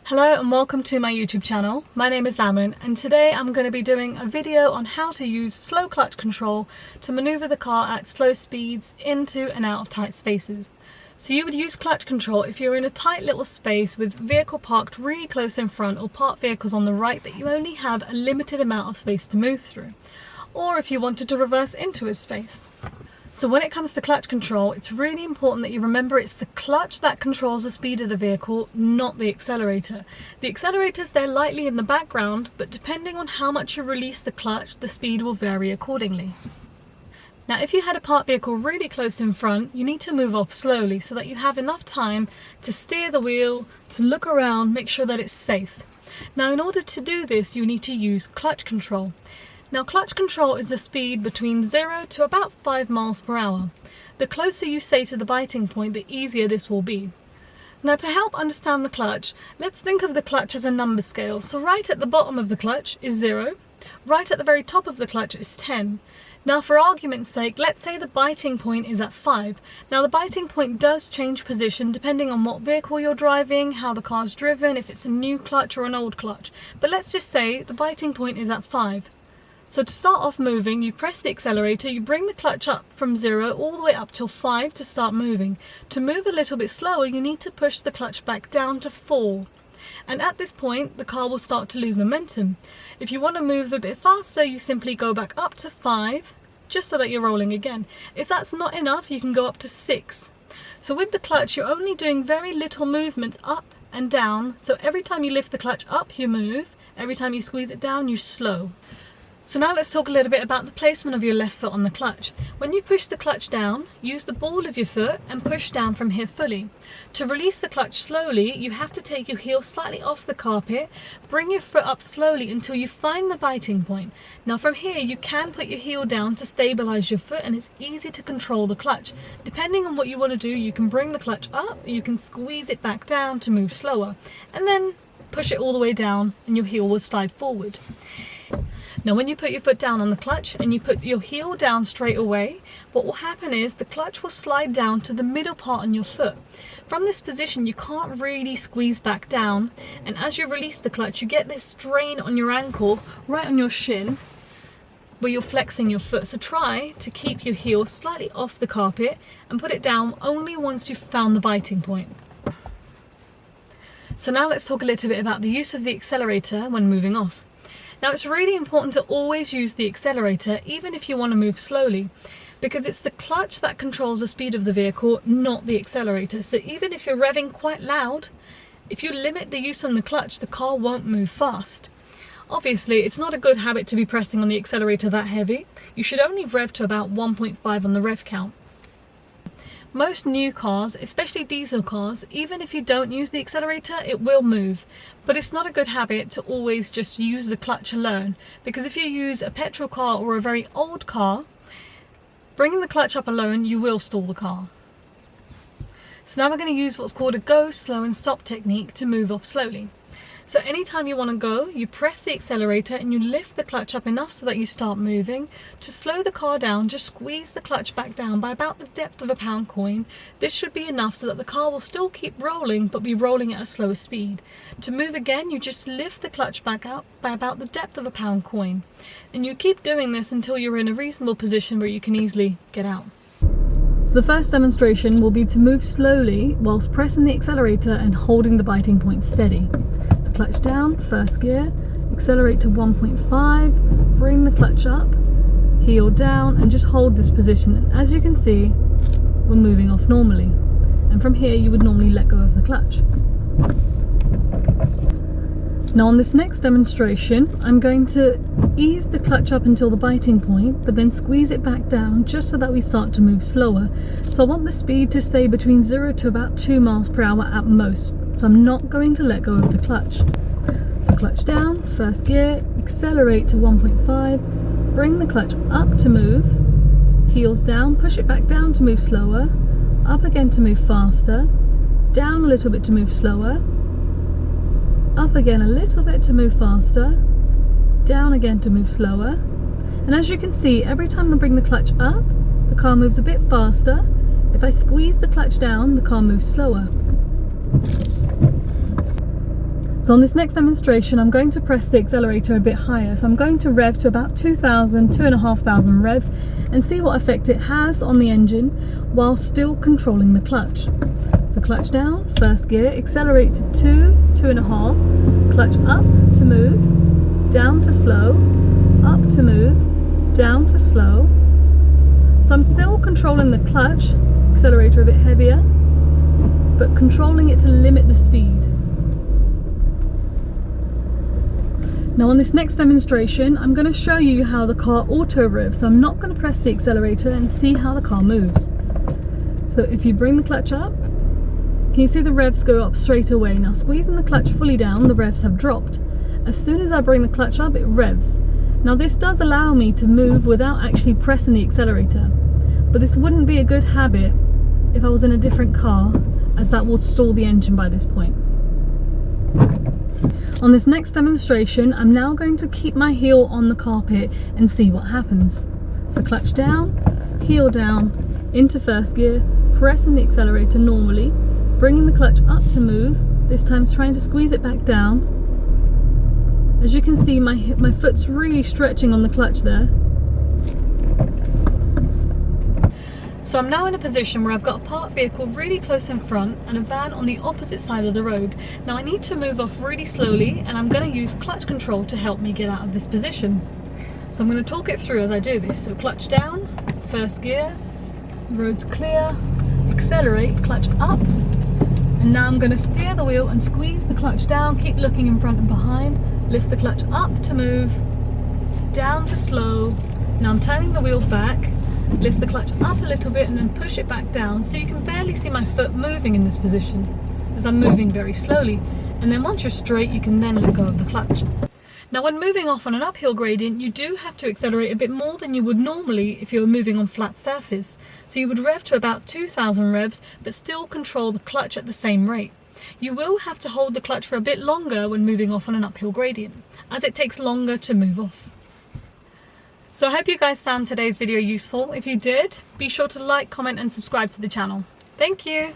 Hello and welcome to my YouTube channel. My name is Amun and today I'm going to be doing a video on how to use slow clutch control to maneuver the car at slow speeds into and out of tight spaces. So you would use clutch control if you're in a tight little space with vehicle parked really close in front or parked vehicles on the right that you only have a limited amount of space to move through, or if you wanted to reverse into a space. So when it comes to clutch control, it's really important that you remember it's the clutch that controls the speed of the vehicle, not the accelerator. The accelerator's there lightly in the background, but depending on how much you release the clutch, the speed will vary accordingly. Now, if you had a parked vehicle really close in front, you need to move off slowly so that you have enough time to steer the wheel, to look around, make sure that it's safe. Now, in order to do this, you need to use clutch control. Now, clutch control is the speed between 0 to about 5 miles per hour. The closer you stay to the biting point, the easier this will be. Now, to help understand the clutch, let's think of the clutch as a number scale. So right at the bottom of the clutch is 0, right at the very top of the clutch is 10. Now, for argument's sake, let's say the biting point is at 5. Now, the biting point does change position depending on what vehicle you're driving, how the car's driven, if it's a new clutch or an old clutch. But let's just say the biting point is at 5. So to start off moving, you press the accelerator, you bring the clutch up from 0 all the way up till 5 to start moving. To move a little bit slower, you need to push the clutch back down to 4. And at this point, the car will start to lose momentum. If you want to move a bit faster, you simply go back up to 5, just so that you're rolling again. If that's not enough, you can go up to 6. So with the clutch, you're only doing very little movements up and down. So every time you lift the clutch up, you move. Every time you squeeze it down, you slow. So now let's talk a little bit about the placement of your left foot on the clutch. When you push the clutch down, use the ball of your foot and push down from here fully. To release the clutch slowly, you have to take your heel slightly off the carpet, bring your foot up slowly until you find the biting point. Now from here, you can put your heel down to stabilize your foot, and it's easy to control the clutch. Depending on what you want to do, you can bring the clutch up, you can squeeze it back down to move slower, and then push it all the way down and your heel will slide forward. Now when you put your foot down on the clutch and you put your heel down straight away, what will happen is the clutch will slide down to the middle part on your foot. From this position, you can't really squeeze back down, and as you release the clutch, you get this strain on your ankle, right on your shin, where you're flexing your foot. So try to keep your heel slightly off the carpet and put it down only once you've found the biting point. So now let's talk a little bit about the use of the accelerator when moving off. Now, it's really important to always use the accelerator, even if you want to move slowly, because it's the clutch that controls the speed of the vehicle, not the accelerator. So even if you're revving quite loud, if you limit the use on the clutch, the car won't move fast. Obviously, it's not a good habit to be pressing on the accelerator that heavy. You should only rev to about 1.5 on the rev count. Most new cars, especially diesel cars, even if you don't use the accelerator, it will move. But it's not a good habit to always just use the clutch alone, because if you use a petrol car or a very old car, bringing the clutch up alone, you will stall the car. So now we're going to use what's called a go, slow and stop technique to move off slowly. So anytime you want to go, you press the accelerator and you lift the clutch up enough so that you start moving. To slow the car down, just squeeze the clutch back down by about the depth of a pound coin. This should be enough so that the car will still keep rolling, but be rolling at a slower speed. To move again, you just lift the clutch back up by about the depth of a pound coin. And you keep doing this until you're in a reasonable position where you can easily get out. So the first demonstration will be to move slowly whilst pressing the accelerator and holding the biting point steady. So clutch down, first gear, accelerate to 1.5, bring the clutch up, heel down, and just hold this position. And as you can see, we're moving off normally. And from here, you would normally let go of the clutch. Now on this next demonstration, I'm going to ease the clutch up until the biting point, but then squeeze it back down just so that we start to move slower. So I want the speed to stay between 0 to about 2 miles per hour at most. So I'm not going to let go of the clutch. So clutch down, first gear, accelerate to 1.5, bring the clutch up to move, heels down, push it back down to move slower, up again to move faster, down a little bit to move slower, up again a little bit to move faster, down again to move slower. And as you can see, every time I bring the clutch up, the car moves a bit faster. If I squeeze the clutch down, the car moves slower. So on this next demonstration, I'm going to press the accelerator a bit higher. So I'm going to rev to about 2,500 revs and see what effect it has on the engine while still controlling the clutch. So clutch down, first gear, accelerate to 2, 2.5, clutch up to move, down to slow, up to move, down to slow. So I'm still controlling the clutch, accelerator a bit heavier, but controlling it to limit the speed. Now on this next demonstration, I'm going to show you how the car auto revs. So I'm not going to press the accelerator and see how the car moves. So if you bring the clutch up, can you see the revs go up straight away? Now squeezing the clutch fully down, the revs have dropped. As soon as I bring the clutch up, it revs. Now this does allow me to move without actually pressing the accelerator. But this wouldn't be a good habit if I was in a different car, as that would stall the engine by this point. On this next demonstration, I'm now going to keep my heel on the carpet and see what happens. So clutch down, heel down, into first gear, pressing the accelerator normally, bringing the clutch up to move, this time trying to squeeze it back down. As you can see, my foot's really stretching on the clutch there. So I'm now in a position where I've got a parked vehicle really close in front and a van on the opposite side of the road. Now I need to move off really slowly, and I'm going to use clutch control to help me get out of this position. So I'm going to talk it through as I do this. So clutch down, first gear, road's clear, accelerate, clutch up, and now I'm going to steer the wheel and squeeze the clutch down, keep looking in front and behind, lift the clutch up to move, down to slow. Now I'm turning the wheel back, lift the clutch up a little bit and then push it back down, so you can barely see my foot moving in this position as I'm moving very slowly. And then once you're straight, you can then let go of the clutch. Now when moving off on an uphill gradient, you do have to accelerate a bit more than you would normally if you were moving on flat surface. So you would rev to about 2,000 revs, but still control the clutch at the same rate. You will have to hold the clutch for a bit longer when moving off on an uphill gradient, as it takes longer to move off. So I hope you guys found today's video useful. If you did, be sure to like, comment and subscribe to the channel. Thank you!